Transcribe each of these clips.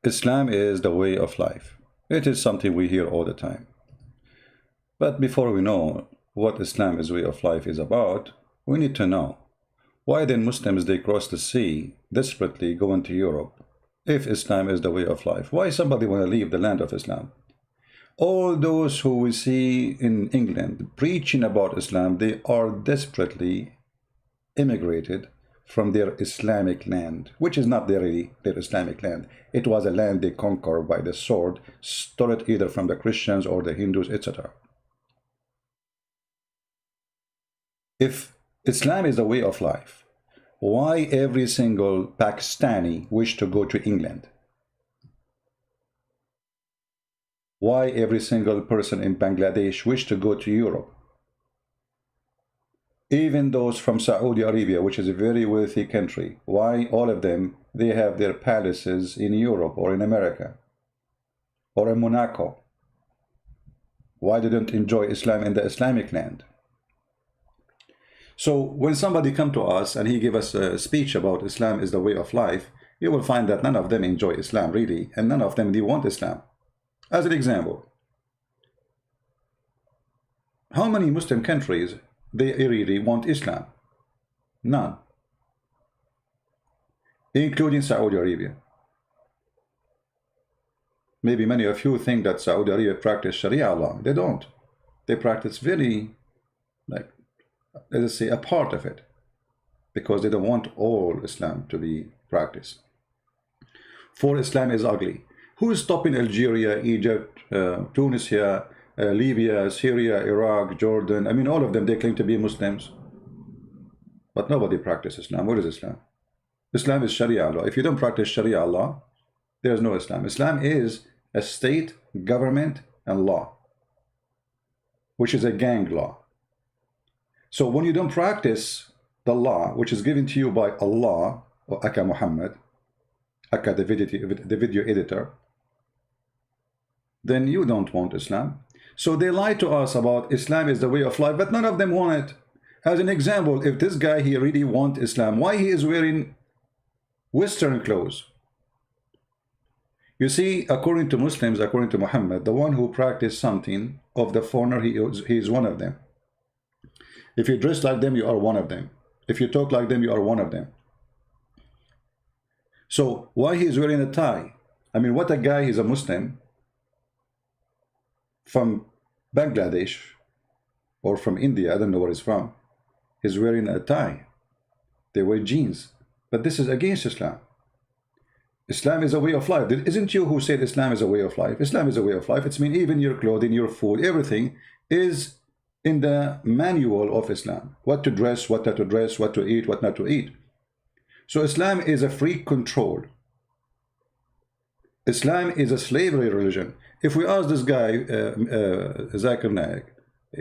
Islam is the way of life. It is something we hear all the time. But before we know what Islam is way of life is about, we need to know why then Muslims they cross the sea desperately going to Europe if Islam is the way of life. Why somebody want to leave the land of Islam? All those who we see in England preaching about Islam, they are desperately immigrated from their Islamic land, which is not really their Islamic land. It was a land they conquered by the sword, stole it either from the Christians or the Hindus, etc. If Islam is the way of life, why every single Pakistani wish to go to England? Why every single person in Bangladesh wish to go to Europe? Even those from Saudi Arabia, which is a very wealthy country, why all of them, they have their palaces in Europe or in America or in Monaco? Why they don't enjoy Islam in the Islamic land? So when somebody come to us and he give us a speech about Islam is the way of life, you will find that none of them enjoy Islam really, and none of them they want Islam. As an example, how many Muslim countries they really want Islam? None, including Saudi Arabia. Maybe many of you think that Saudi Arabia practice Sharia law. They don't. They practice very, like, let us say, a part of it, because they don't want all Islam to be practiced. For Islam is ugly. Who is stopping Algeria, Egypt, Tunisia, Libya, Syria, Iraq, Jordan? I mean, all of them, they claim to be Muslims. But nobody practices Islam. What is Islam? Islam is Sharia law. If you don't practice Sharia law, there's no Islam. Islam is a state, government, and law, which is a gang law. So when you don't practice the law, which is given to you by Allah, or Aka Muhammad, Aka the video editor, then you don't want Islam. So they lie to us about Islam is the way of life, but none of them want it. As an example, if this guy, he really wants Islam, why he is wearing Western clothes? You see, according to Muslims, according to Muhammad, the one who practices something of the foreigner, he is one of them. If you dress like them, you are one of them. If you talk like them, you are one of them. So why he is wearing a tie? I mean, what a guy, he's a Muslim from Bangladesh or from India, I don't know where he's from, he's wearing a tie. They wear jeans. But this is against Islam. Islam is a way of life. Isn't you who said Islam is a way of life? Islam is a way of life. It's mean even your clothing, your food, everything is in the manual of Islam. What to dress, what not to dress, what to eat, what not to eat. So Islam is a free control. Islam is a slavery religion. If we ask this guy, Zakir Naik,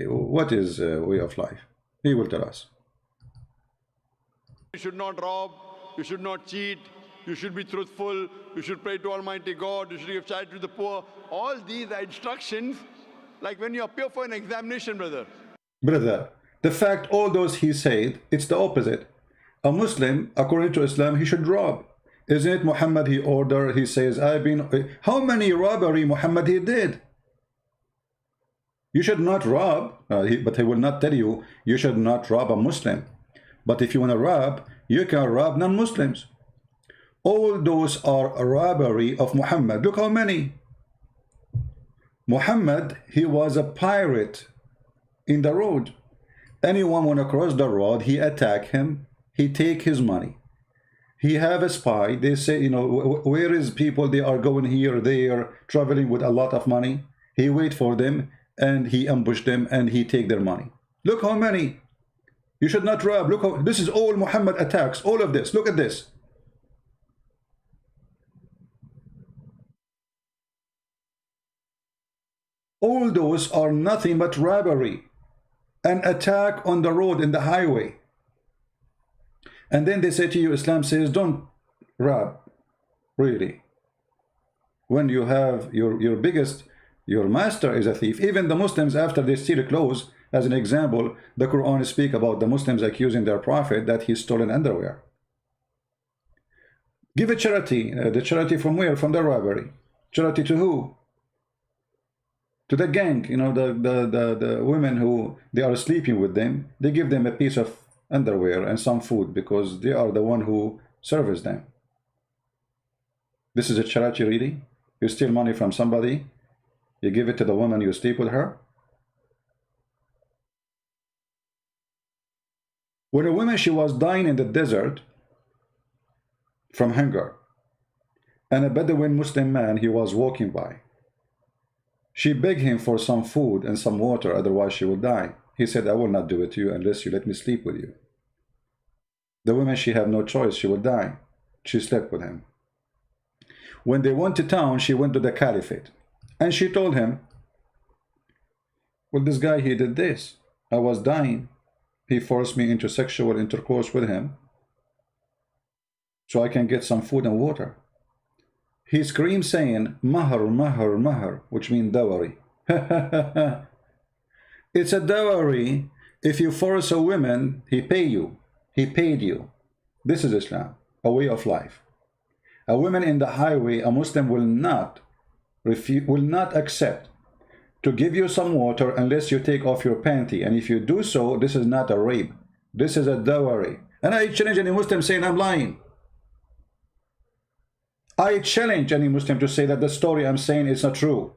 what is way of life? He will tell us. You should not rob, you should not cheat, you should be truthful, you should pray to Almighty God, you should give charity to the poor. All these are instructions like when you appear for an examination, brother. Brother, the fact all those he said, it's the opposite. A Muslim, according to Islam, he should rob. Isn't it Muhammad he ordered, he says, how many robbery Muhammad he did? You should not rob, but he will not tell you, you should not rob a Muslim. But if you want to rob, you can rob non-Muslims. All those are a robbery of Muhammad. Look how many. Muhammad, he was a pirate in the road. Anyone want to cross the road, he attack him, he take his money. He have a spy. They say, you know, where is people? They are going here, there, traveling with a lot of money. He wait for them and he ambush them and he take their money. Look how many. You should not rob. Look how, this is all Muhammad attacks. All of this. Look at this. All those are nothing but robbery, an attack on the road, in the highway. And then they say to you, Islam says, don't rob, really. When you have your master is a thief. Even the Muslims, after they steal clothes, as an example, the Quran speak about the Muslims accusing their prophet that he stolen underwear. Give a charity. The charity from where? From the robbery. Charity to who? To the gang. You know, the women who they are sleeping with them. They give them a piece of underwear and some food because they are the one who serves them. This is a charity, really? You steal money from somebody, you give it to the woman, you sleep with her. When a woman, she was dying in the desert from hunger, and a Bedouin Muslim man, he was walking by. She begged him for some food and some water, otherwise she would die. He said, I will not do it to you unless you let me sleep with you. The woman, she had no choice, she would die. She slept with him. When they went to town, she went to the caliphate. And she told him, well, this guy, he did this. I was dying. He forced me into sexual intercourse with him so I can get some food and water. He screamed saying, Mahar, Mahar, Mahar, which means dowry. It's a dowry. If you force a woman, he pay you. He paid you. This is Islam, a way of life. A woman in the highway, a Muslim will not accept to give you some water unless you take off your panty. And if you do so, this is not a rape. This is a dowry. And I challenge any Muslim saying I'm lying. I challenge any Muslim to say that the story I'm saying is not true.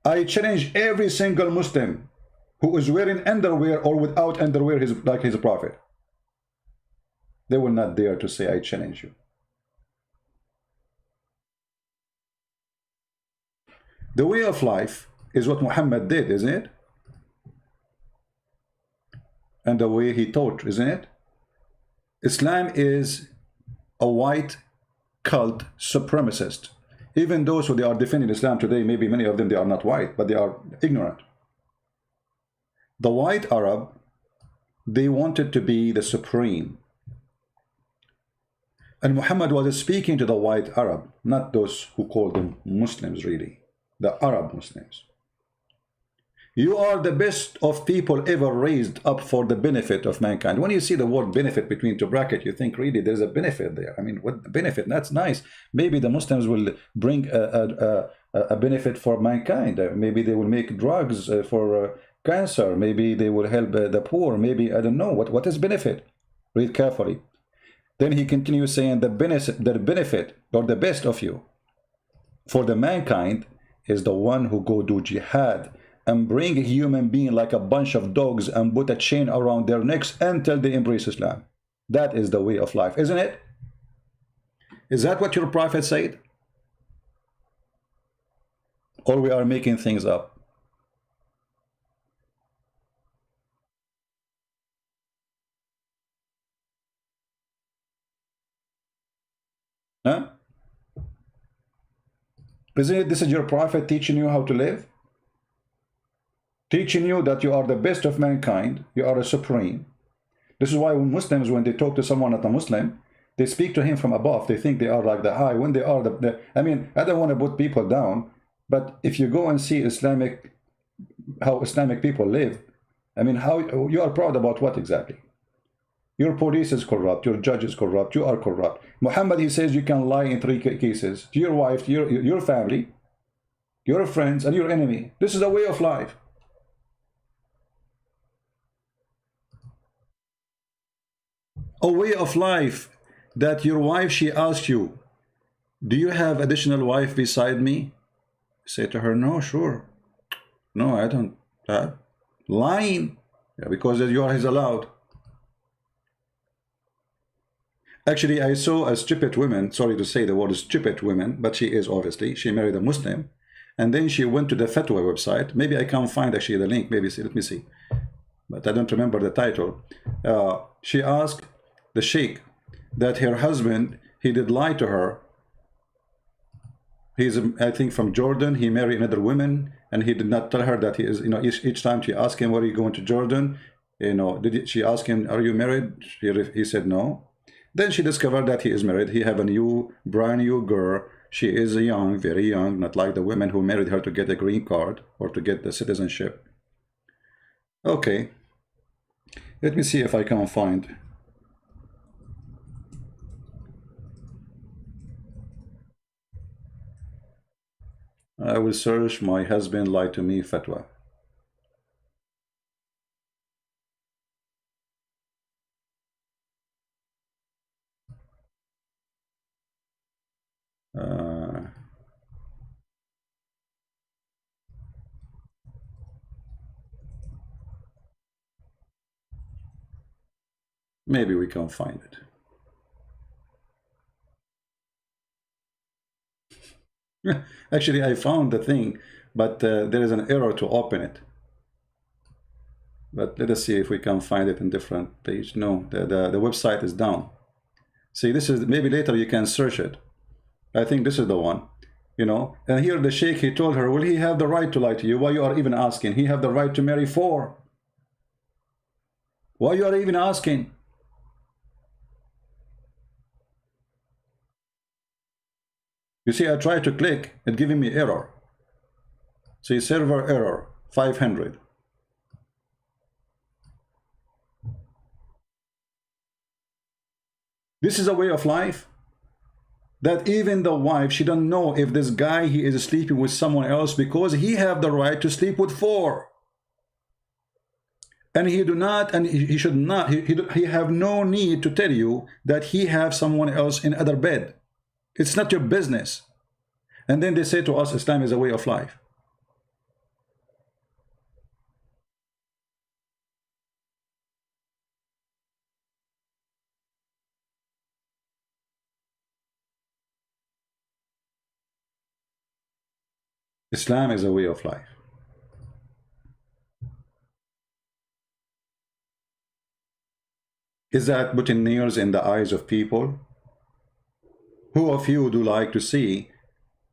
I challenge every single Muslim who is wearing underwear or without underwear, like his prophet. They will not dare to say, I challenge you. The way of life is what Muhammad did, isn't it? And the way he taught, isn't it? Islam is a white cult supremacist. Even those who they are defending Islam today, maybe many of them, they are not white, but they are ignorant. The white Arab, they wanted to be the supreme. And Muhammad was speaking to the white Arab, not those who call them Muslims, really. The Arab Muslims. You are the best of people ever raised up for the benefit of mankind. When you see the word benefit between two brackets, you think really there's a benefit there. I mean, what the benefit? That's nice. Maybe the Muslims will bring a benefit for mankind. Maybe they will make drugs for cancer. Maybe they will help the poor. Maybe, I don't know. What is benefit? Read carefully. Then he continues saying the benefit or the best of you for the mankind is the one who go do jihad and bring a human being like a bunch of dogs and put a chain around their necks until they embrace Islam. That is the way of life, isn't it? Is that what your prophet said? Or we are making things up? Huh? Isn't it this is your prophet teaching you how to live? Teaching you that you are the best of mankind, you are a supreme. This is why Muslims, when they talk to someone not a Muslim, they speak to him from above. They think they are like the high, when they are I mean, I don't want to put people down, but if you go and see how Islamic people live, I mean, how you are proud about what exactly? Your police is corrupt, your judge is corrupt, you are corrupt. Muhammad, he says you can lie in 3 cases, to your wife, to your family, your friends, and your enemy. This is a way of life. A way of life that your wife, she asks you, do you have additional wife beside me? Say to her, no, sure. No, I don't. Lying. Yeah, because yours is allowed. Actually, I saw a stupid woman, sorry to say the word stupid woman, but she is obviously, she married a Muslim. And then she went to the fatwa website. Maybe I can find actually the link, maybe, let me see. But I don't remember the title. She asked the sheikh that her husband, he did lie to her. He's, I think, from Jordan. He married another woman, and he did not tell her that he is, you know, each time she asked him, where are you going to Jordan? You know, she ask him, are you married? He said no. Then she discovered that he is married. He have a brand new girl. She is young, very young, not like the women who married her to get a green card or to get the citizenship. Okay. Let me see if I can find. I will search my husband lied to me fatwa. Uh, maybe we can find it. Actually, I found the thing, but there is an error to open it. But let us see if we can find it in different page. No, the website is down. See, this is, maybe later you can search it. I think this is the one, you know. And here the sheikh, he told her, will he have the right to lie to you? Why you are even asking? He have the right to marry 4. Why you are even asking? You see, I try to click, it giving me error. See, server error, 500. This is a way of life that even the wife, she don't know if this guy, he is sleeping with someone else because he have the right to sleep with 4. And he do not, and he should not, he have no need to tell you that he have someone else in other bed. It's not your business. And then they say to us, Islam is a way of life. Islam is a way of life. Is that putting nails in the eyes of people? Who of you do like to see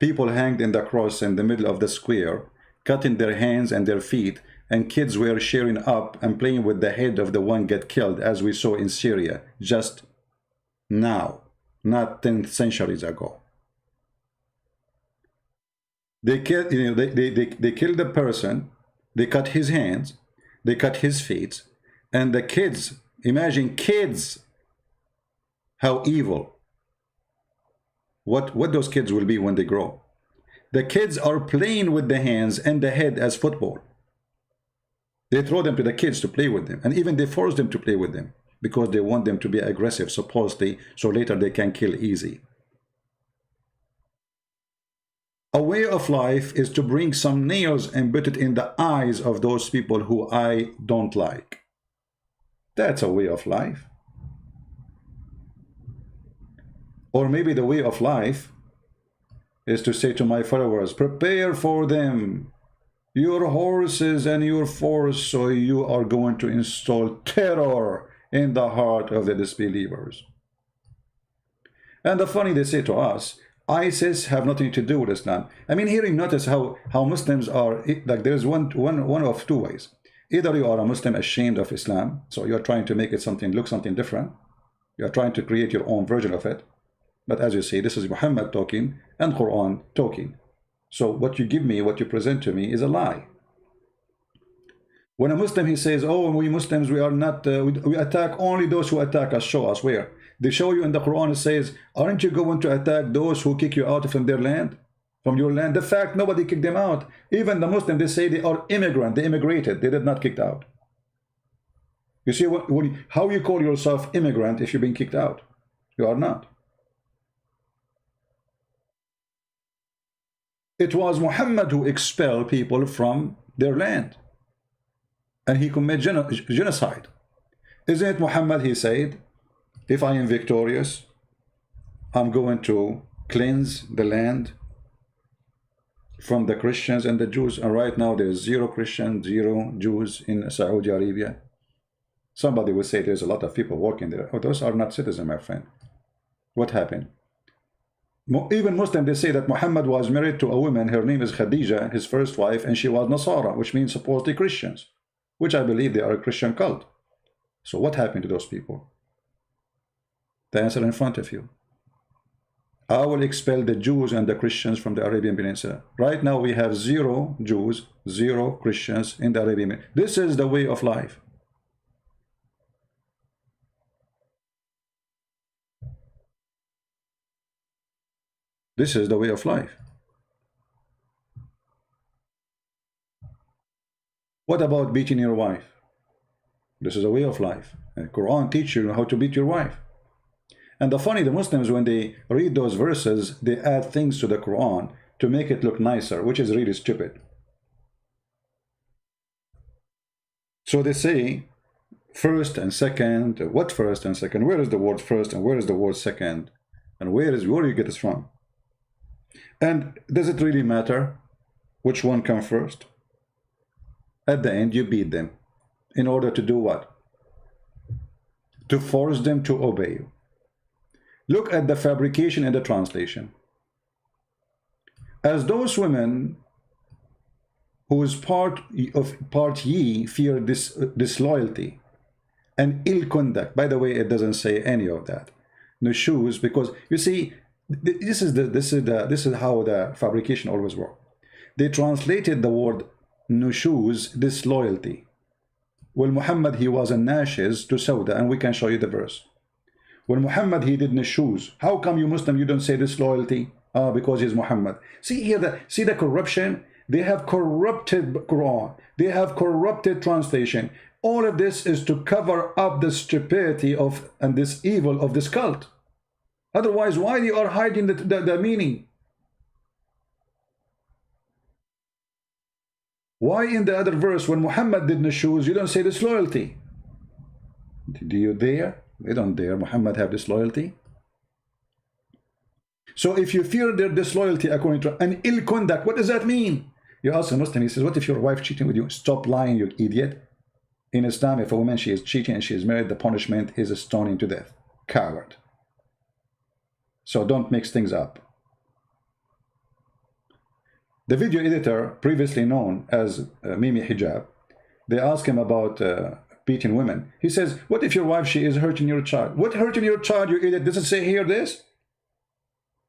people hanged in the cross in the middle of the square, cutting their hands and their feet, and kids were cheering up and playing with the head of the one get killed, as we saw in Syria just now, not 10 centuries ago? They killed, you know, they killed the person, they cut his hands, they cut his feet, and the kids, imagine kids, how evil. What those kids will be when they grow. The kids are playing with the hands and the head as football. They throw them to the kids to play with them, and even they force them to play with them because they want them to be aggressive, supposedly, so later they can kill easy. A way of life is to bring some nails and put it in the eyes of those people who I don't like. That's a way of life. Or maybe the way of life is to say to my followers, prepare for them your horses and your force, so you are going to install terror in the heart of the disbelievers. And the funny, they say to us, ISIS have nothing to do with Islam. I mean, here you notice how Muslims are, like there's one of 2 ways. Either you are a Muslim ashamed of Islam, so you're trying to make it look something different. You're trying to create your own version of it. But as you see, this is Muhammad talking and Quran talking. So what you give me, what you present to me is a lie. When a Muslim, he says, oh, we Muslims, we are not, we attack only those who attack us. Show us where. They show you in the Quran, it says, aren't you going to attack those who kick you out from their land? From your land? The fact, nobody kicked them out. Even the Muslim, they say they are immigrant. They immigrated. They did not kicked out. You see, how you call yourself immigrant if you've been kicked out? You are not. It was Muhammad who expelled people from their land. And he committed genocide. Isn't it Muhammad, he said, if I am victorious, I'm going to cleanse the land from the Christians and the Jews. And right now there's 0 Christians, 0 Jews in Saudi Arabia. Somebody will say there's a lot of people working there. Oh, those are not citizens, my friend. What happened? Even Muslim, they say that Muhammad was married to a woman, her name is Khadija, his first wife, and she was Nasara, which means supposedly Christians, which I believe they are a Christian cult. So what happened to those people? The answer in front of you. I will expel the Jews and the Christians from the Arabian Peninsula. Right now we have 0 Jews, 0 Christians in the Arabian Peninsula. This is the way of life. This is the way of life. What about beating your wife? This is a way of life. And Quran teaches you how to beat your wife. And the Muslims, when they read those verses, they add things to the Quran to make it look nicer, which is really stupid. So they say first and second. What first and second? Where is the word first and where is the word second? And where do you get this from? And does it really matter which one comes first? At the end, you beat them. In order to do what? To force them to obey you. Look at the fabrication and the translation. As those women whose part ye fear disloyalty and ill conduct. By the way, it doesn't say any of that. No shoes, because you see, this is how the fabrication always works. They translated the word nushuz, disloyalty. Well, Muhammad, he was a nashes to Sauda, and we can show you the verse. When Muhammad, he did nushuz. How come you Muslim, you don't say disloyalty? Ah, because he's Muhammad. See here, see the corruption? They have corrupted Quran. They have corrupted translation. All of this is to cover up the stupidity of and this evil of this cult. Otherwise, why you are hiding the meaning? Why in the other verse, when Muhammad did nushuz, you don't say disloyalty? Do you dare? We don't dare. Muhammad have disloyalty. So if you fear their disloyalty according to an ill conduct, what does that mean? You ask a Muslim, he says, what if your wife cheating with you? Stop lying, you idiot. In Islam, if a woman, she is cheating and she is married, the punishment is a stoning to death. Coward. So don't mix things up. The video editor, previously known as Mimi Hijab, they ask him about beating women. He says, what if your wife, she is hurting your child? What hurting your child, you idiot? Does it say here this?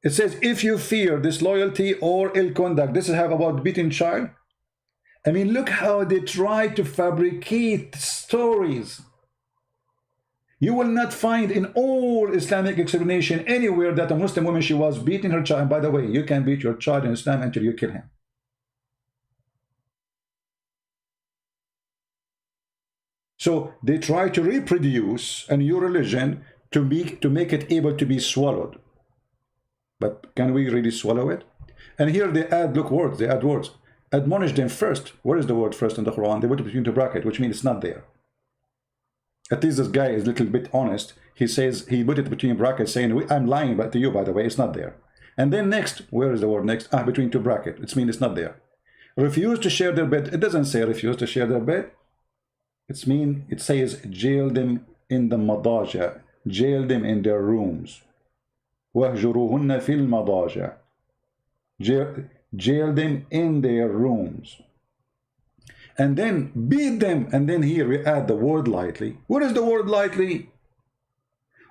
It says, if you fear disloyalty or ill conduct, this is how about beating child. I mean, look how they try to fabricate stories. You will not find in all Islamic explanation anywhere that a Muslim woman, she was beating her child. And by the way, you can beat your child in Islam until you kill him. So they try to reproduce a new religion to make it able to be swallowed. But can we really swallow it? And here they add, look, words, they add words. Admonish them first. Where is the word first in the Quran? They put it between the bracket, which means it's not there. At least this guy is a little bit honest. He says, he put it between brackets saying, I'm lying to you, by the way, it's not there. And then next, where is the word next? Ah, between two brackets, it means it's not there. Refuse to share their bed. It doesn't say refuse to share their bed. It says jail them in the madaja. Jail them in their rooms. وَهْجُرُوهُنَّ فِي الْمَضَاجِعِ. Jail them in their rooms. And then beat them. And then here we add the word lightly. What is the word lightly?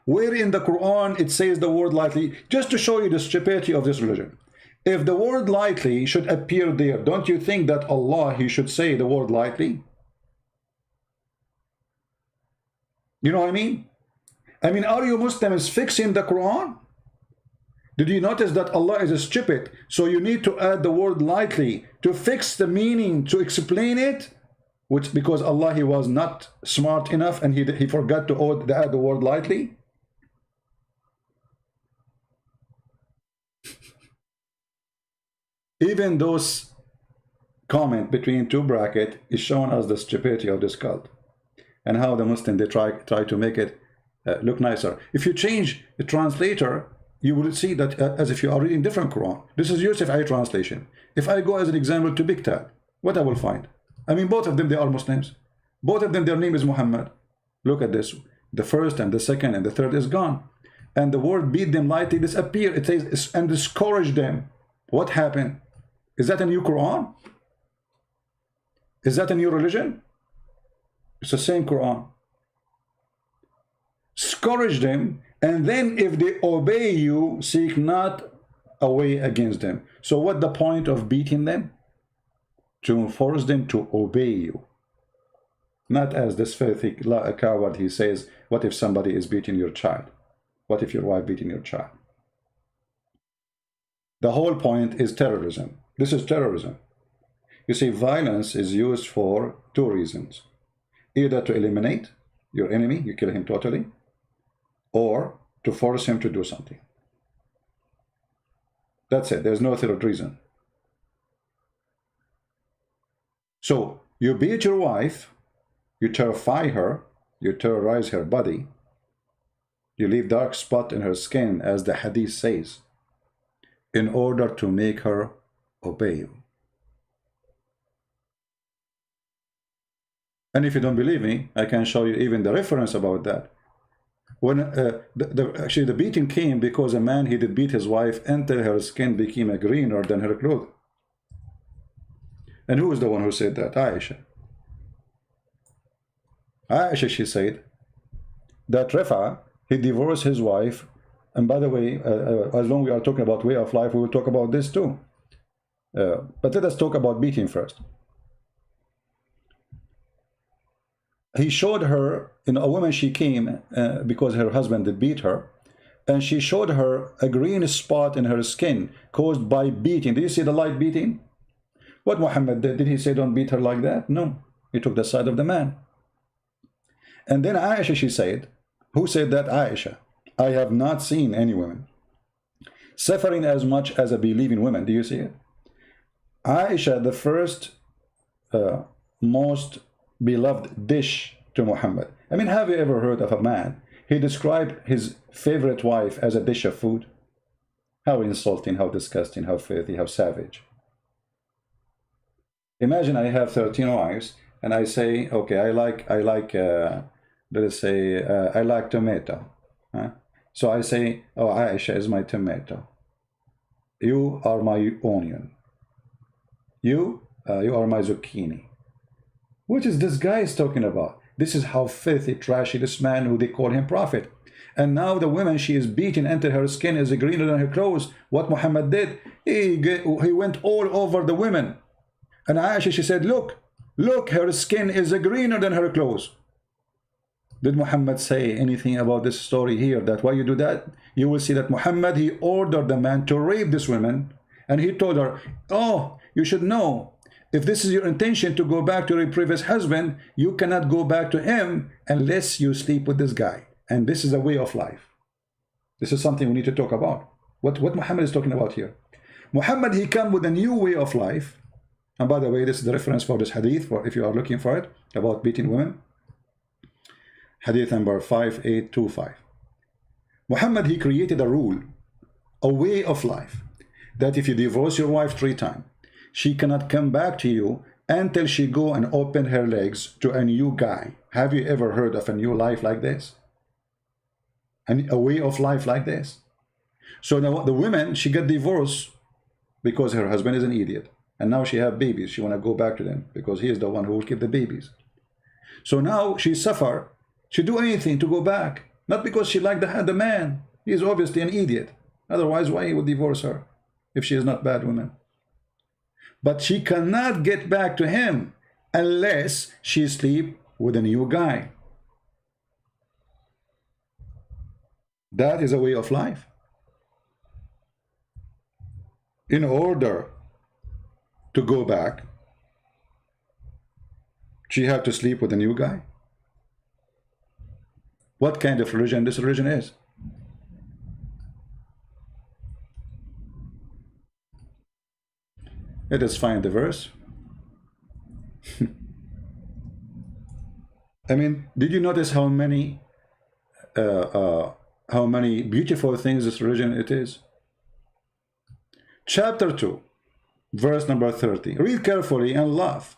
Where in the Quran it says the word lightly? Just to show you the stupidity of this religion. If the word lightly should appear there, don't you think that Allah, he should say the word lightly? You know what I mean? I mean, are you Muslims fixing the Quran? Did you notice that Allah is stupid? So you need to add the word lightly to fix the meaning, to explain it, which because Allah, he was not smart enough and he forgot to add the word lightly. Even those comment between two brackets is showing us the stupidity of this cult and how the Muslim, they try to make it look nicer. If you change the translator, you will see that as if you are reading different Quran. This is Yusuf I translation. If I go as an example to Bigtad, what I will find? I mean, both of them, they are Muslims. Both of them, their name is Muhammad. Look at this. The first and the second and the third is gone. And the word beat them lightly disappear. It says, and discourage them. What happened? Is that a new Quran? Is that a new religion? It's the same Quran. Scourge them. And then if they obey you, seek not a way against them. So what the point of beating them? To force them to obey you. Not as this filthy coward, he says, what if somebody is beating your child? What if your wife beating your child? The whole point is terrorism. This is terrorism. You see, violence is used for two reasons. Either to eliminate your enemy, you kill him totally, or to force him to do something. That's it. There's no third reason. So you beat your wife, you terrify her, you terrorize her body, you leave dark spot in her skin, as the hadith says, in order to make her obey you. And if you don't believe me, I can show you even the reference about that. When actually the beating came because a man, he did beat his wife until her skin became greener than her clothes. And who is the one who said that? Aisha. Aisha, she said that Rifa, he divorced his wife. And by the way, as long as we are talking about way of life, we will talk about this too. But let us talk about beating first. He showed her, a woman, she came because her husband did beat her, and she showed her a green spot in her skin caused by beating. Did you see the light beating? What Muhammad did he say don't beat her like that? No, he took the side of the man. And then Aisha, she said, who said that? Aisha. I have not seen any woman suffering as much as a believing woman. Do you see it? Aisha, the first most beloved dish to Muhammad. I mean, have you ever heard of a man, he described his favorite wife as a dish of food? How insulting, how disgusting, how filthy, how savage. Imagine I have 13 wives and I say, okay, I like let us say, I like tomato. So I say, oh, Aisha is my tomato. You are my onion. You are my zucchini. What is this guy is talking about? This is how filthy, trashy this man who they call him prophet. And now the woman, she is beaten until her skin is greener than her clothes. What Muhammad did, he went all over the women. And Aisha, she said, look, her skin is greener than her clothes. Did Muhammad say anything about this story here, that why you do that? You will see that Muhammad, he ordered the man to rape this woman, and he told her, oh, you should know, if this is your intention to go back to your previous husband, you cannot go back to him unless you sleep with this guy. And this is a way of life. This is something we need to talk about. What Muhammad is talking about here. Muhammad, he come with a new way of life. And by the way, this is the reference for this hadith, for if you are looking for it, about beating women. Hadith number 5825. Muhammad, he created a rule, a way of life, that if you divorce your wife 3 times, she cannot come back to you until she go and open her legs to a new guy. Have you ever heard of a new life like this? And a way of life like this? So now the woman, she got divorced because her husband is an idiot. And now she have babies. She want to go back to them because he is the one who will keep the babies. So now she suffer. She do anything to go back. Not because she liked the man. He is obviously an idiot. Otherwise, why he would divorce her if she is not bad woman? But she cannot get back to him unless she sleep with a new guy. That is a way of life. In order to go back, she have to sleep with a new guy. What kind of religion this religion is? Let us find the verse. I mean, did you notice how many beautiful things this religion it is? Chapter 2, verse number 30. Read carefully and laugh.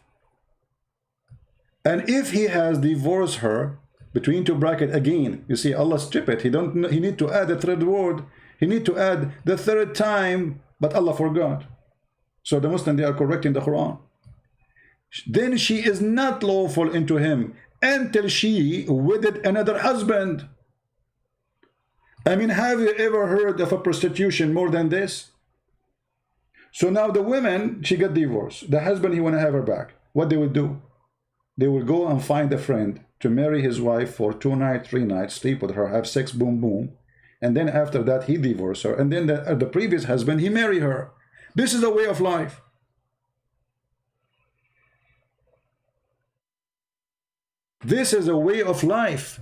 And if he has divorced her, between 2 brackets again, you see, Allah stupid. He need to add the 3rd word. He need to add the 3rd time, but Allah forgot. So the Muslims, they are correcting the Quran. Then she is not lawful into him until she wedded another husband. I mean, have you ever heard of a prostitution more than this? So now the woman, she got divorced. The husband, he want to have her back. What they will do? They will go and find a friend to marry his wife for 2 nights, 3 nights, sleep with her, have sex, boom, boom. And then after that, he divorced her. And then the previous husband, he marry her. This is a way of life. This is a way of life.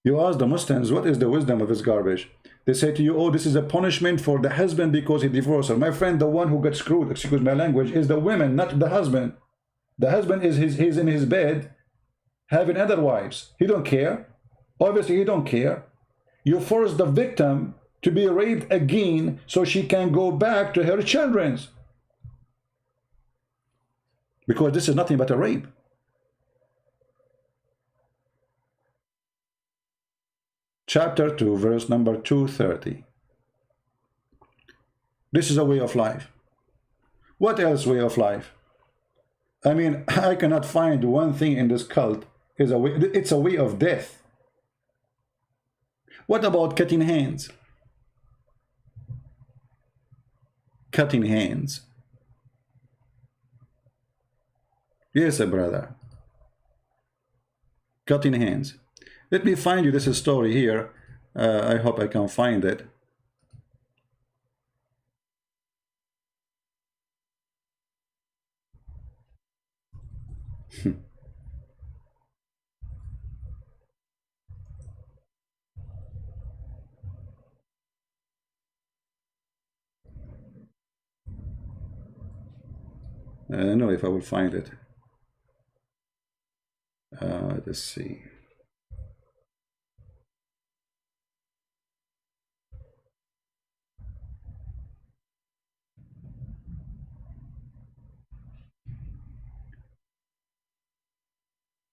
You ask the Muslims, what is the wisdom of this garbage? They say to you, oh, this is a punishment for the husband because he divorced her. My friend, the one who got screwed, excuse my language, is the women, not the husband. The husband is he's in his bed having other wives. He don't care. Obviously, he don't care. You force the victim to be raped again so she can go back to her children's. Because this is nothing but a rape. Chapter 2, verse number 230. This is a way of life. What else way of life? I mean, I cannot find one thing in this cult is a way. It's a way of death. What about cutting hands? Cutting hands. Yes, brother. Cutting hands. Let me find you this story here. I hope I can find it. I don't know if I will find it. Let's see.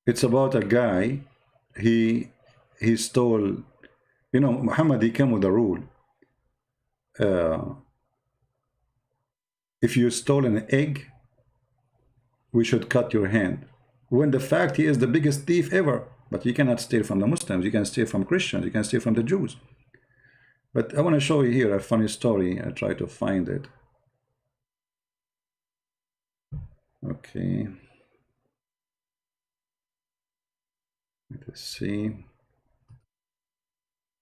It's about a guy. He stole. You know, Muhammad, he came with a rule. If you stole an egg, we should cut your hand. When the fact he is the biggest thief ever. But you cannot steal from the Muslims. You can steal from Christians. You can steal from the Jews. But I want to show you here a funny story. I try to find it. Okay. Let's see.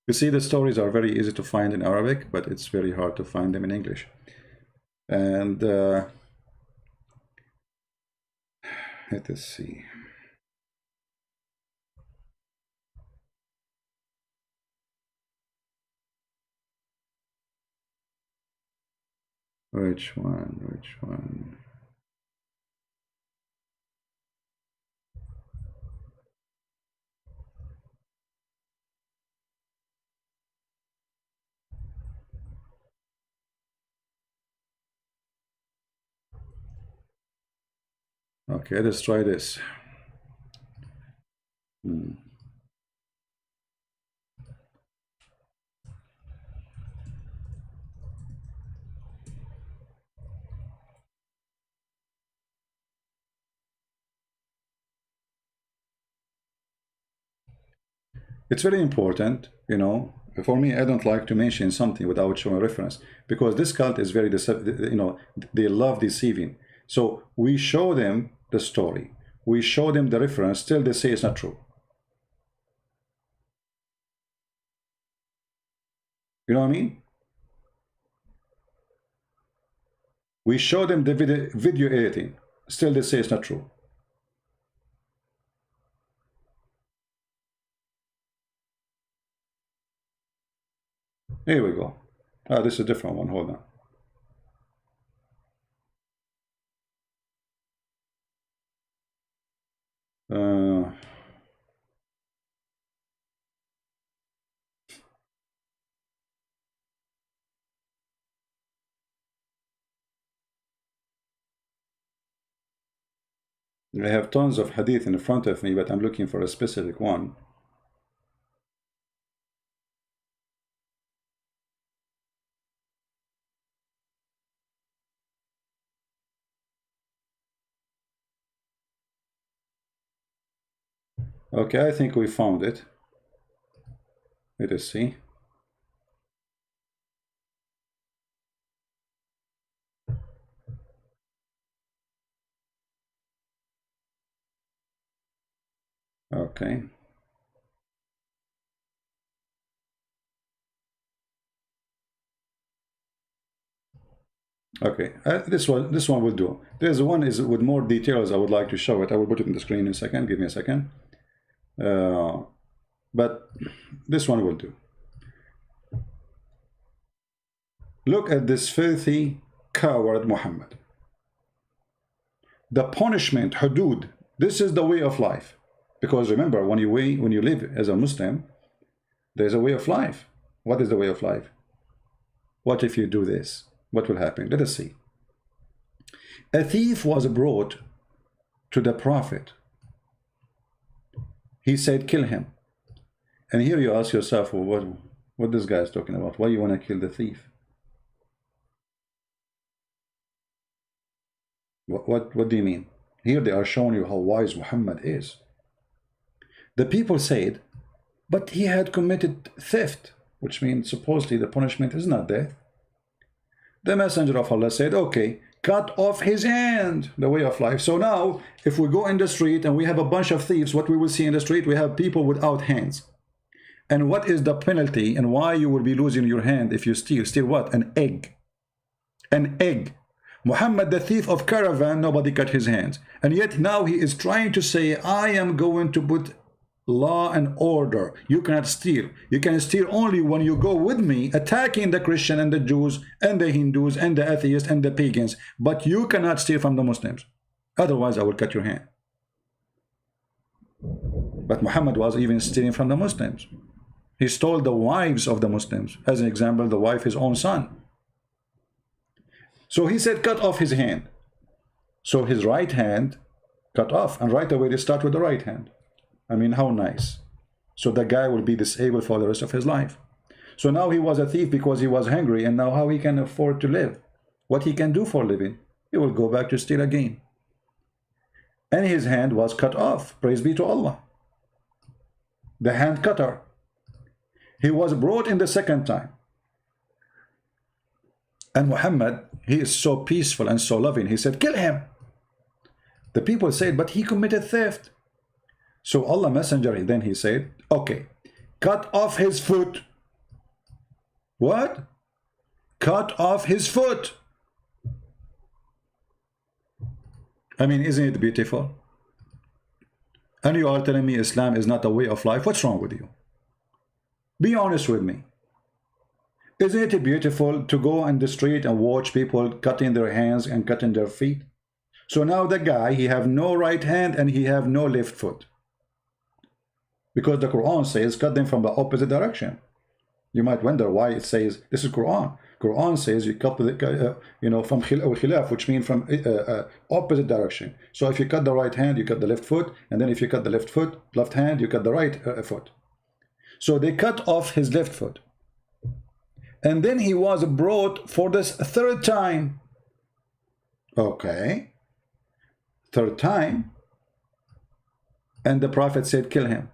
You see, the stories are very easy to find in Arabic, but it's very hard to find them in English. And let us see. Which one? Which one? Okay, let's try this. It's very important, you know. For me, I don't like to mention something without showing reference because this cult is very, you know, they love deceiving. So we show them the story, we show them the reference, still they say it's not true. You know what I mean? We show them the video editing, still they say it's not true. Here we go. Ah, this is a different one. Hold on. I have tons of hadith in front of me, but I'm looking for a specific one. Okay, I think we found it. Let us see. Okay. Okay, this one will do. There's one is with more details. I would like to show it. I will put it in the screen in a second. Give me a second. But this one will do. Look at this filthy coward Muhammad. The punishment, hudud. This is the way of life. Because remember, when you live as a Muslim, there's a way of life. What is the way of life? What if you do this? What will happen? Let us see. A thief was brought to the Prophet. He said, kill him. And here you ask yourself, well, what this guy is talking about? Why you want to kill the thief? What do you mean? Here they are showing you how wise Muhammad is. The people said, but he had committed theft, which means supposedly the punishment is not death. The messenger of Allah said, okay, cut off his hand, the way of life. So now, if we go in the street and we have a bunch of thieves, what we will see in the street, we have people without hands. And what is the penalty and why you will be losing your hand if you steal? Steal what? An egg. An egg. Muhammad, the thief of caravan, nobody cut his hands. And yet now he is trying to say, I am going to put law and order. You cannot steal. You can steal only when you go with me, attacking the Christian and the Jews and the Hindus and the atheists and the pagans. But you cannot steal from the Muslims. Otherwise, I will cut your hand. But Muhammad was even stealing from the Muslims. He stole the wives of the Muslims. As an example, the wife, his own son. So he said, cut off his hand. So his right hand cut off. And right away, they start with the right hand. I mean, how nice. So the guy will be disabled for the rest of his life. So now he was a thief because he was hungry. And now how he can afford to live? What he can do for a living? He will go back to steal again. And his hand was cut off. Praise be to Allah. The hand cutter. He was brought in the second time. And Muhammad, he is so peaceful and so loving. He said, kill him. The people said, but he committed theft. So Allah Messenger, then he said, okay, cut off his foot. What? Cut off his foot. I mean, isn't it beautiful? And you are telling me Islam is not a way of life? What's wrong with you? Be honest with me. Isn't it beautiful to go on the street and watch people cutting their hands and cutting their feet? So now the guy, he have no right hand and he have no left foot. Because the Quran says, cut them from the opposite direction. You might wonder why it says, this is Quran. Quran says you cut the, from khilaf, which means from opposite direction. So if you cut the right hand, you cut the left foot. And then if you cut the left hand, you cut the right foot. So they cut off his left foot. And then he was brought for this third time. Okay. Third time. And the Prophet said, kill him.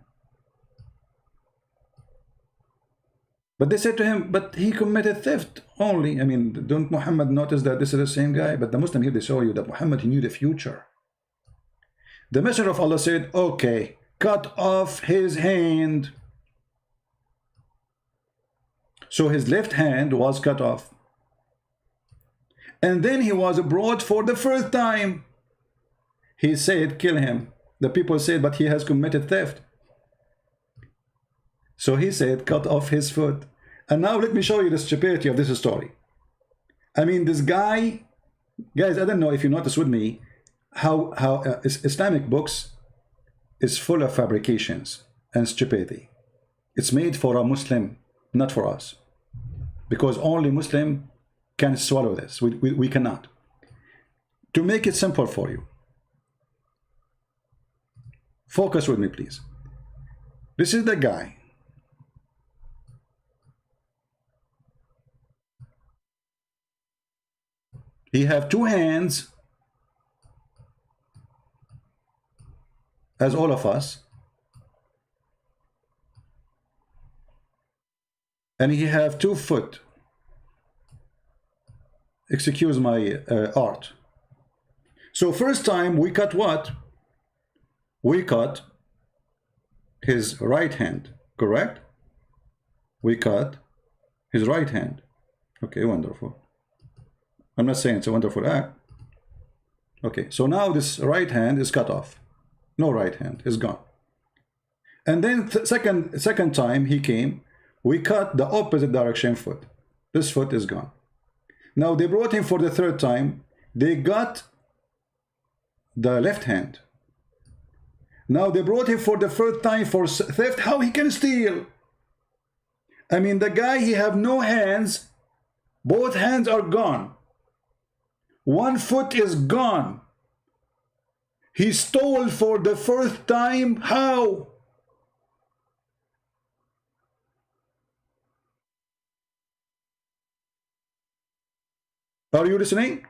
But they said to him, but he committed theft only. I mean, don't Muhammad notice that this is the same guy? But the Muslim here, they show you that Muhammad, he knew the future. The Messenger of Allah said, okay, cut off his hand. So his left hand was cut off. And then he was brought for the first time. He said, kill him. The people said, but he has committed theft. So he said, cut off his foot. And now let me show you the stupidity of this story. I mean, this guy, guys, I don't know if you notice with me how Islamic books is full of fabrications and stupidity. It's made for a Muslim, not for us. Because only Muslim can swallow this. We cannot. To make it simple for you, focus with me, please. This is the guy. He have two hands, as all of us. And he have 2 foot. Excuse my art. So first time we cut what? We cut his right hand, correct? We cut his right hand. Okay, wonderful. I'm not saying it's a wonderful act. Okay, so now this right hand is cut off. No right hand is gone. And then second time he came, we cut the opposite direction foot. This foot is gone. Now they brought him for the third time. They got the left hand. Now they brought him for the third time for theft. How he can steal? I mean, the guy, he have no hands. Both hands are gone. One foot is gone. He stole for the first time. How? Are you listening?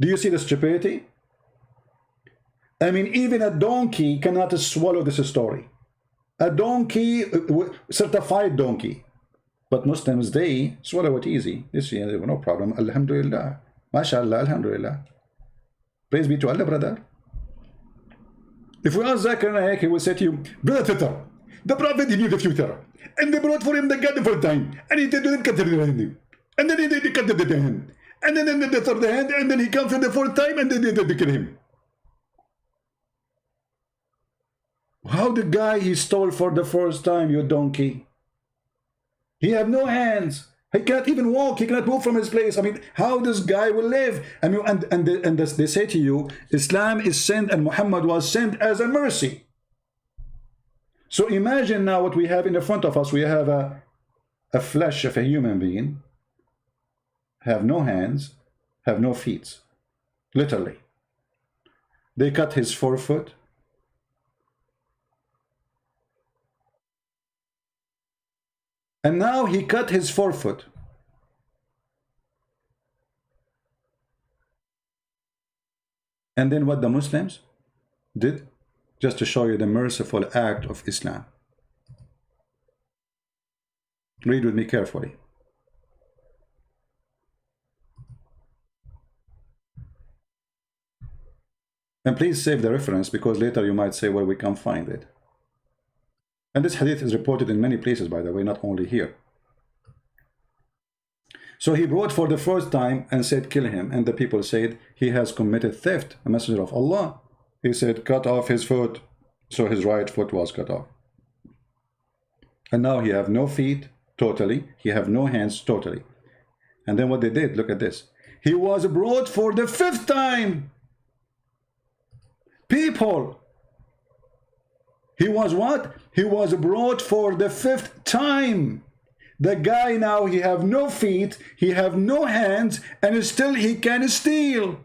Do you see the stupidity? I mean, even a donkey cannot swallow this story. A donkey, certified donkey. But Muslims, they swallow it easy. This year, no problem. Alhamdulillah. MashaAllah, Alhamdulillah. Praise be to Allah, brother. If we ask Zakir Naik, he will say to you, Brother Twitter, the Prophet, he knew the future. And they brought for him the gun for time. And he didn't cut the hand. And then they cut the hand. And then the third hand. And then he comes for the fourth time. And then they kill him. How the guy he stole for the first time, you donkey? He have no hands. He cannot even walk. He cannot move from his place. I mean, how this guy will live? I mean, and they say to you, Islam is sent and Muhammad was sent as a mercy. So imagine now what we have in the front of us. We have a flesh of a human being, have no hands, have no feet. Literally. They cut his forefoot. And now he cut his forefoot. And then what the Muslims did, just to show you the merciful act of Islam. Read with me carefully. And please save the reference, because later you might say, well, we can't find it. And this hadith is reported in many places, by the way, not only here. So he brought for the first time and said, kill him. And the people said, he has committed theft, a messenger of Allah. He said, cut off his foot. So his right foot was cut off. And now he have no feet, totally. He have no hands, totally. And then what they did, look at this. He was brought for the fifth time. People. He was what? He was brought for the fifth time. The guy now, he have no feet, he have no hands, and still he can steal.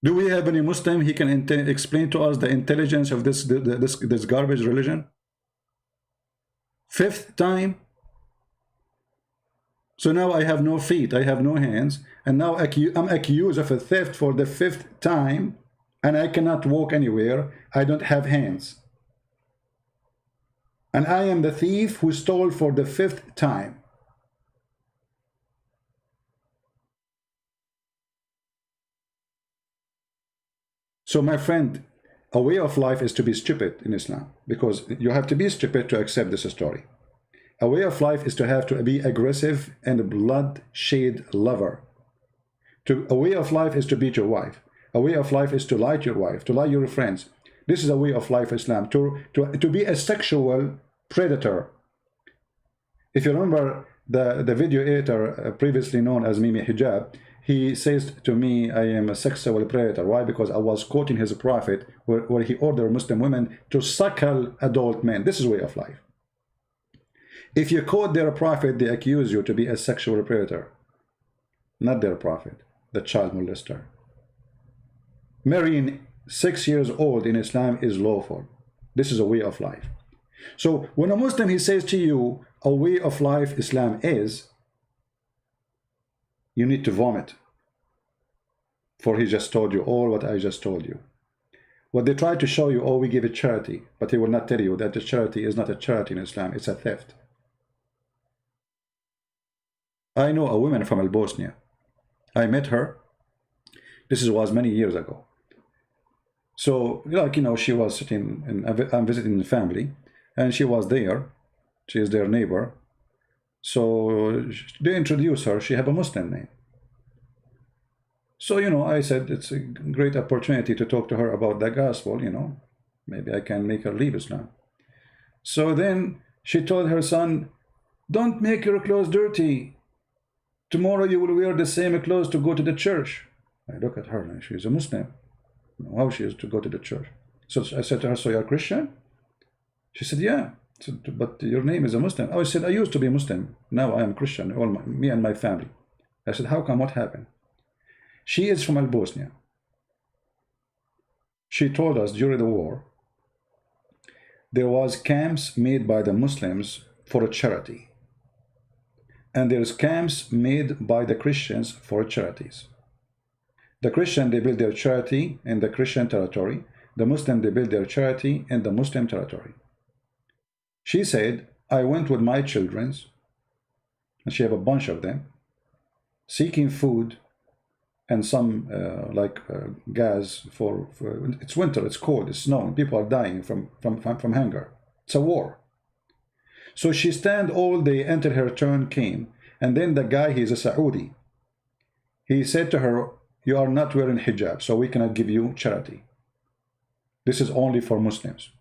Do we have any Muslim he can explain to us the intelligence of this garbage religion? Fifth time. So now I have no feet, I have no hands, and now I'm accused of a theft for the fifth time, and I cannot walk anywhere. I don't have hands. And I am the thief who stole for the fifth time. So my friend, a way of life is to be stupid in Islam, because you have to be stupid to accept this story. A way of life is to have to be aggressive and bloodshed lover. A way of life is to beat your wife. A way of life is to lie to your wife, to lie to your friends. This is a way of life, Islam, to be a sexual predator. If you remember the video editor previously known as Mimi Hijab, he says to me, I am a sexual predator. Why? Because I was quoting his prophet where he ordered Muslim women to suckle adult men. This is way of life. If you quote their prophet, they accuse you to be a sexual predator. Not their prophet, the child molester. Marrying 6 years old in Islam is lawful. This is a way of life. So when a Muslim, he says to you, a way of life Islam is, you need to vomit. For he just told you all what I just told you. What they try to show you, oh, we give it charity. But he will not tell you that the charity is not a charity in Islam, it's a theft. I know a woman from Bosnia. I met her. This was many years ago. So, like, she was sitting, and I'm visiting the family, and she was there. She is their neighbor. So they introduce her. She have a Muslim name. So, I said it's a great opportunity to talk to her about the gospel, Maybe I can make her leave Islam. So then she told her son, don't make your clothes dirty. Tomorrow you will wear the same clothes to go to the church. I look at her and she's a Muslim. How she is to go to the church? So I said to her, so you're a Christian? She said, yeah. I said, but your name is a Muslim. Oh, I said, I used to be Muslim. Now I am Christian, me and my family. I said, how come? What happened? She is from Bosnia. She told us during the war, there was camps made by the Muslims for a charity. And there's camps made by the Christians for charities. The Christian, they build their charity in the Christian territory. The Muslim, they build their charity in the Muslim territory. She said, I went with my children, and she have a bunch of them, seeking food and some gas for it's winter, it's cold, it's snowing, people are dying from hunger. It's a war. So she stand all day until her turn came, and then the guy, he's a Saudi, he said to her, you are not wearing hijab, so we cannot give you charity. This is only for Muslims.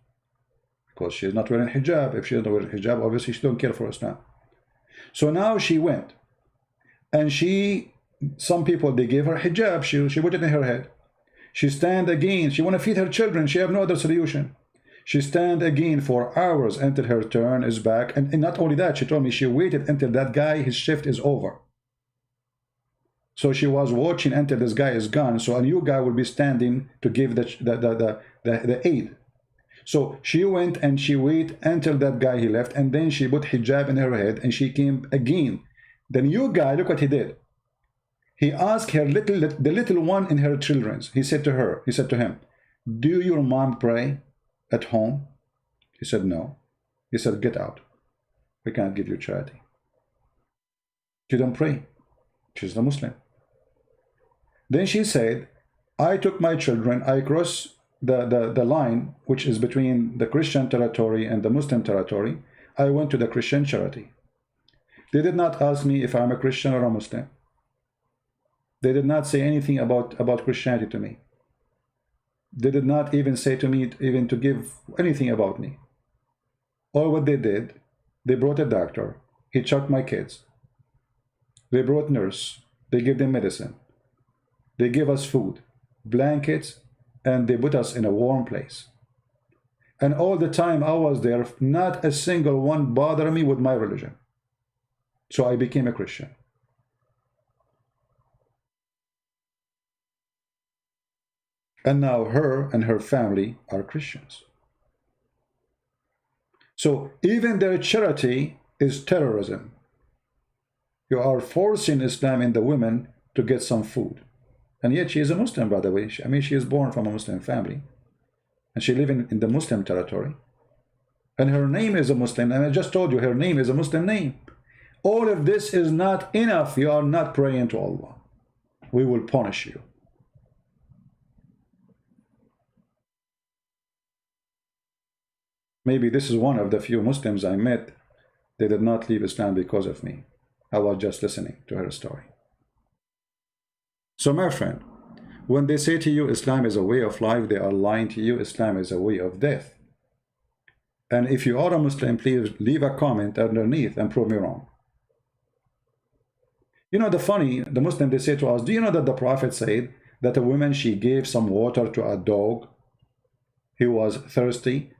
Because she is not wearing hijab. If she is not wearing hijab, obviously she don't care for Islam. So now she went, and some people, they gave her hijab, she put it in her head. She stand again, she want to feed her children, she have no other solution. She stand again for hours until her turn is back, and not only that, she told me she waited until that guy, his shift is over. So she was watching until this guy is gone, so a new guy will be standing to give the aid. So she went and she waited until that guy, he left, and then she put hijab in her head, and she came again. The new guy, look what he did. He asked her the little one in her children's. He said to him, do your mom pray at home? He said, no. He said, get out. We can't give you charity. She don't pray. She's a Muslim. Then she said, I took my children, I crossed the line, which is between the Christian territory and the Muslim territory. I went to the Christian charity. They did not ask me if I'm a Christian or a Muslim. They did not say anything about Christianity to me. They did not even say to me, even to give anything about me. All what they did, they brought a doctor. He checked my kids. They brought nurse. They gave them medicine. They gave us food, blankets, and they put us in a warm place. And all the time I was there, not a single one bothered me with my religion. So I became a Christian. And now her and her family are Christians. So even their charity is terrorism. You are forcing Islam in the women to get some food. And yet she is a Muslim, by the way. She is born from a Muslim family. And she lives in the Muslim territory. And her name is a Muslim. And I just told you, her name is a Muslim name. All of this is not enough. You are not praying to Allah. We will punish you. Maybe this is one of the few Muslims I met. They did not leave Islam because of me. I was just listening to her story. So my friend, when they say to you Islam is a way of life, they are lying to you. Islam is a way of death. And if you are a Muslim, please leave a comment underneath and prove me wrong. You know, the Muslim, they say to us, do you know that the Prophet said that a woman, she gave some water to a dog? He was thirsty.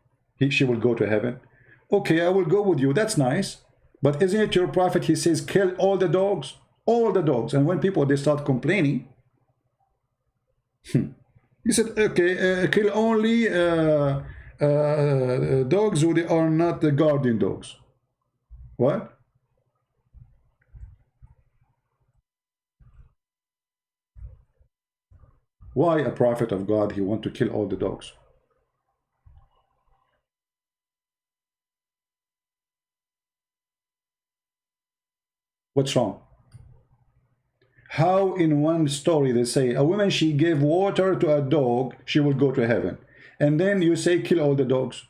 She will go to heaven. Okay, I will go with you. That's nice. But isn't it your Prophet? He says, kill all the dogs. All the dogs. And when people, they start complaining, he said, okay, kill only dogs who are not the guardian dogs. What? Why a prophet of God, he want to kill all the dogs? What's wrong? How in one story they say a woman, she gave water to a dog, she will go to heaven, and then you say kill all the dogs?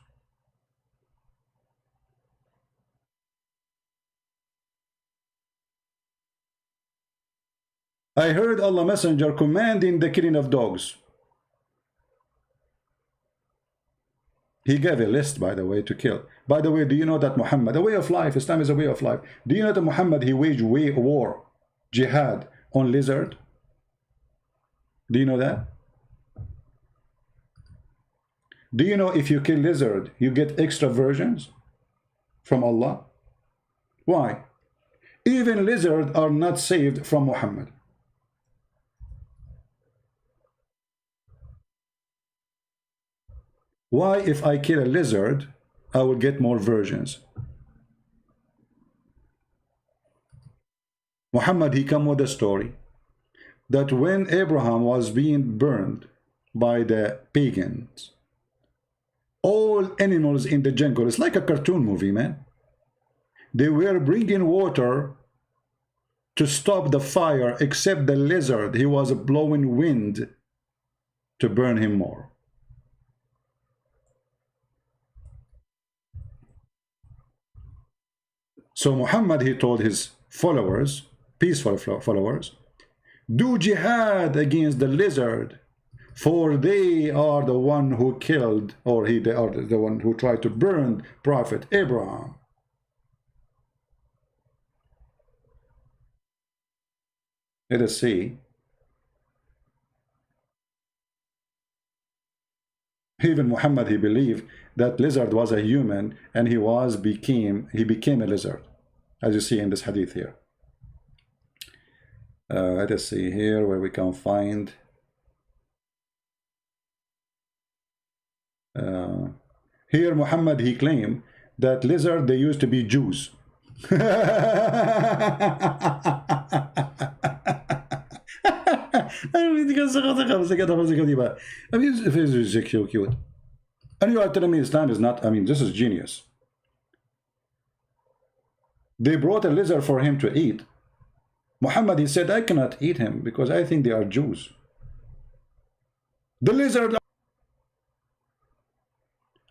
I heard Allah Messenger commanding the killing of dogs. He gave a list, by the way, to kill. By the way, do you know that Muhammad, a way of life, Islam is a way of life. Do you know that Muhammad, he waged war, jihad, on lizard? Do you know that? Do you know if you kill lizard, you get extra versions from Allah? Why? Even lizards are not saved from Muhammad. Why, if I kill a lizard, I will get more versions? Muhammad, he come with a story that when Abraham was being burned by the pagans, all animals in the jungle, it's like a cartoon movie, man. They were bringing water to stop the fire, except the lizard. He was blowing wind to burn him more. So Muhammad, he told his followers, peaceful followers, do jihad against the lizard, for they are the one who killed, or they are the one who tried to burn Prophet Abraham. Let us see. Even Muhammad, he believed that lizard was a human, and he became a lizard, as you see in this hadith here. Let us see here where we can find. Here Muhammad, he claimed that lizard, they used to be Jews. I mean, it's cute. And you are telling me Islam is not, I mean, this is genius. They brought a lizard for him to eat. Muhammad, he said, I cannot eat him because I think they are Jews. The lizard,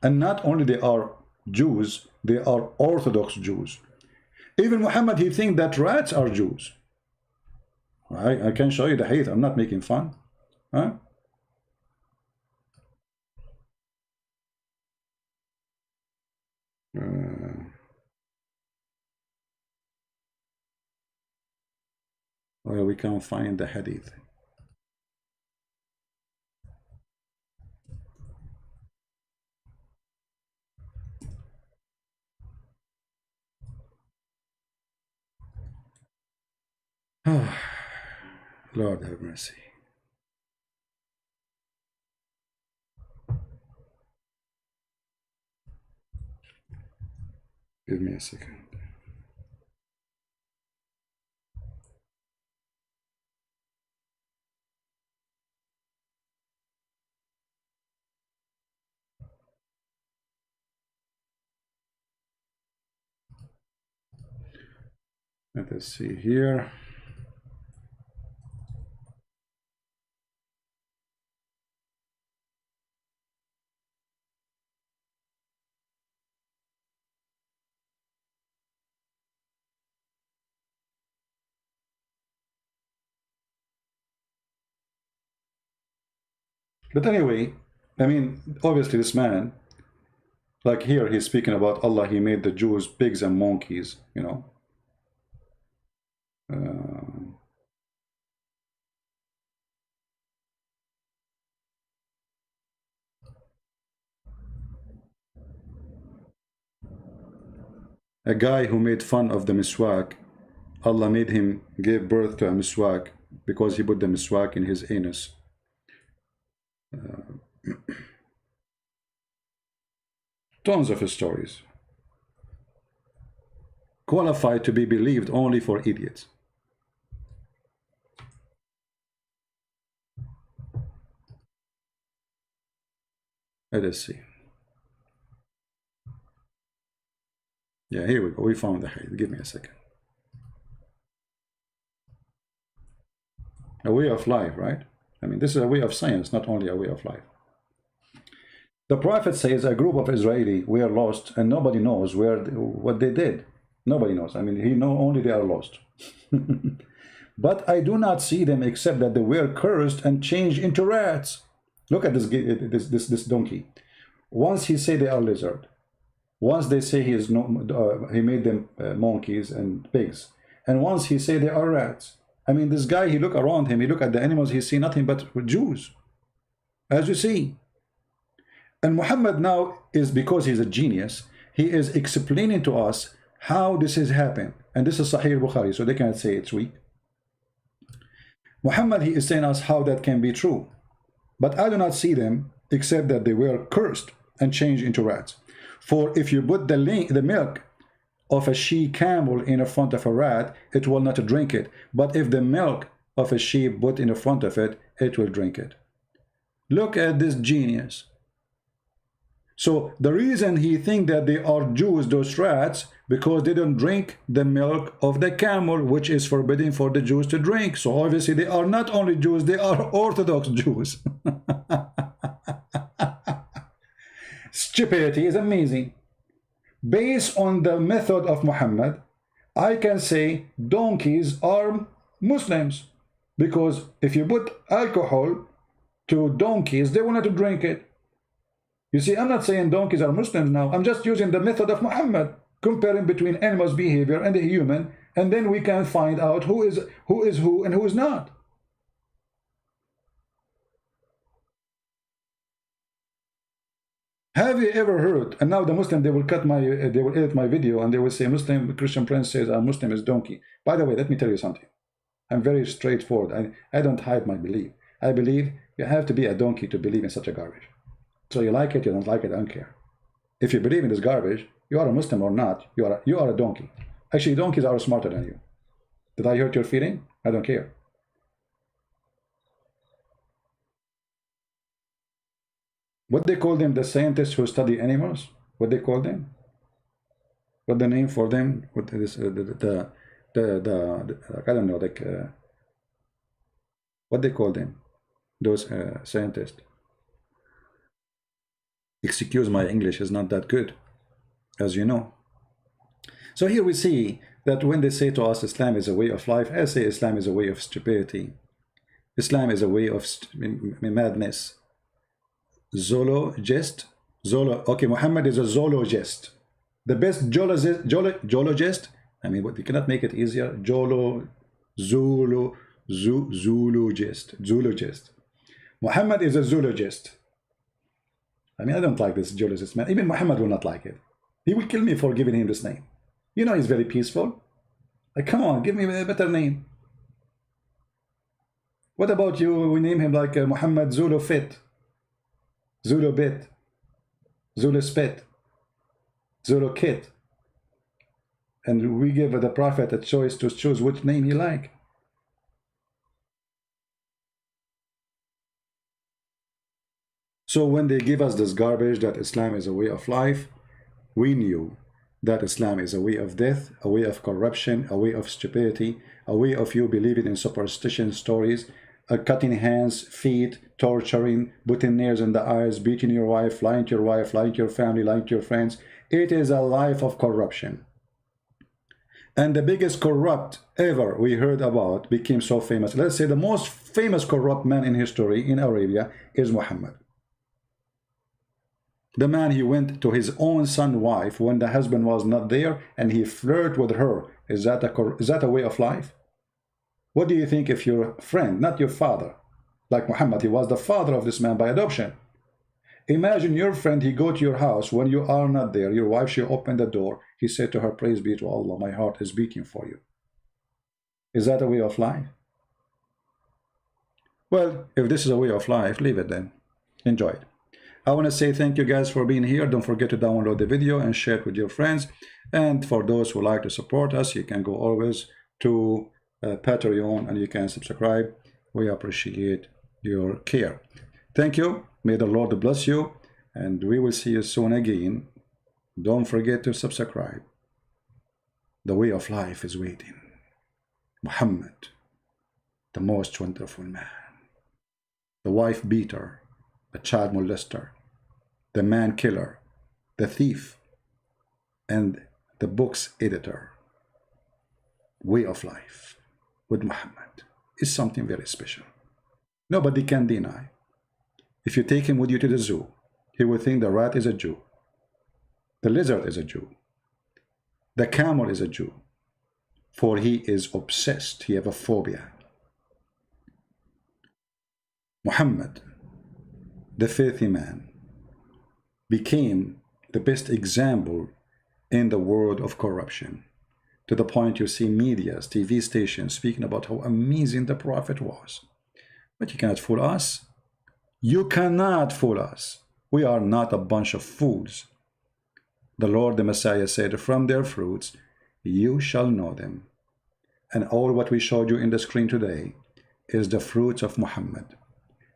and not only they are Jews, they are Orthodox Jews. Even Muhammad, he thinks that rats are Jews. I can show you the hadith. I'm not making fun. Huh? Well, we can find the hadith. Lord have mercy. Give me a second. Let us see here. But anyway, I mean, obviously this man, like here, he's speaking about Allah, he made the Jews pigs and monkeys, you know. A guy who made fun of the miswak, Allah made him give birth to a miswak because he put the miswak in his anus. Tons of stories. Qualified to be believed only for idiots. Let us see. Yeah, here we go. We found the hadith. Give me a second. A way of life, right? I mean, this is a way of science, not only a way of life. The prophet says a group of Israeli were lost and nobody knows what they did. Nobody knows. I mean, he know only they are lost. But I do not see them except that they were cursed and changed into rats. Look at this donkey. Once he say they are lizard. Once they say he is no, he made them monkeys and pigs. And once he say they are rats. I mean, this guy, he look around him, he look at the animals, he see nothing but Jews, as you see. And Muhammad now is, because he's a genius, he is explaining to us how this has happened. And this is Sahih Bukhari, so they can't say it's weak. Muhammad, he is saying us how that can be true. But I do not see them except that they were cursed and changed into rats. For if you put the milk of a she-camel in front of a rat, it will not drink it. But if the milk of a sheep put in front of it, it will drink it. Look at this genius. So the reason he think that they are Jews, those rats, because they don't drink the milk of the camel, which is forbidden for the Jews to drink. So obviously they are not only Jews, they are Orthodox Jews. Stupidity is amazing. Based on the method of Muhammad, I can say donkeys are Muslims, because if you put alcohol to donkeys, they will not drink it. You see, I'm not saying donkeys are Muslims now. I'm just using the method of Muhammad, comparing between animals' behavior and the human, and then we can find out who is who and who is not. Have you ever heard? And now the Muslim, they will edit my video and they will say Muslim Christian Prince says a Muslim is donkey. By the way, let me tell you something. I'm very straightforward. I don't hide my belief. I believe you have to be a donkey to believe in such a garbage. So you like it, you don't like it, I don't care. If you believe in this garbage, you are a Muslim or not, you are a donkey. Actually, donkeys are smarter than you. Did I hurt your feeling? I don't care. What they call them, the scientists who study animals? What they call them? What the name for them? What is I don't know, like what they call them? Those scientists. Excuse my English is not that good, as you know. So here we see that when they say to us Islam is a way of life, I say Islam is a way of stupidity. Islam is a way of madness. Zoologist. Okay, Muhammad is a zoologist. The best zoologist. I mean, you cannot make it easier. Zoologist. Muhammad is a zoologist. I mean, I don't like this zoologist man. Even Muhammad will not like it. He will kill me for giving him this name. You know, he's very peaceful. Like, come on, give me a better name. What about you? We name him like Muhammad Zulu Fit, Zulu Bit, Zulu Spit, Zulu Kit. And we give the Prophet a choice to choose which name he like. So when they give us this garbage that Islam is a way of life, we knew that Islam is a way of death, a way of corruption, a way of stupidity, a way of you believing in superstition stories, cutting hands, feet, torturing, putting nails in the eyes, beating your wife, lying to your family, lying to your friends. It is a life of corruption. And the biggest corrupt ever we heard about became so famous. Let's say the most famous corrupt man in history in Arabia is Muhammad. The man, he went to his own son's wife when the husband was not there and he flirted with her. Is that a way of life? What do you think if your friend, not your father, like Muhammad, he was the father of this man by adoption. Imagine your friend, he go to your house when you are not there. Your wife, she opened the door. He said to her, praise be to Allah, my heart is beating for you. Is that a way of life? Well, if this is a way of life, leave it then. Enjoy it. I want to say thank you guys for being here. Don't forget to download the video and share it with your friends. And for those who like to support us, you can go always to Patreon and you can subscribe. We appreciate your care. Thank you. May the Lord bless you. And we will see you soon again. Don't forget to subscribe. The way of life is waiting. Muhammad. the most wonderful man, the wife beater, the child molester, the man killer, the thief, and the book's editor. Way of life with Muhammad is something very special. Nobody can deny. If you take him with you to the zoo, he will think the rat is a Jew, the lizard is a Jew, the camel is a Jew, for he is obsessed, he has a phobia. Muhammad, the filthy man, became the best example in the world of corruption, to the point you see medias, TV stations speaking about how amazing the Prophet was. But you cannot fool us. You cannot fool us. We are not a bunch of fools. The Lord, the Messiah said, from their fruits you shall know them. And all what we showed you in the screen today is the fruits of Muhammad.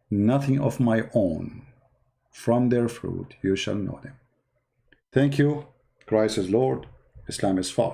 Nothing of my own. From their fruit you shall know them. Thank you. Christ is Lord. Islam is false.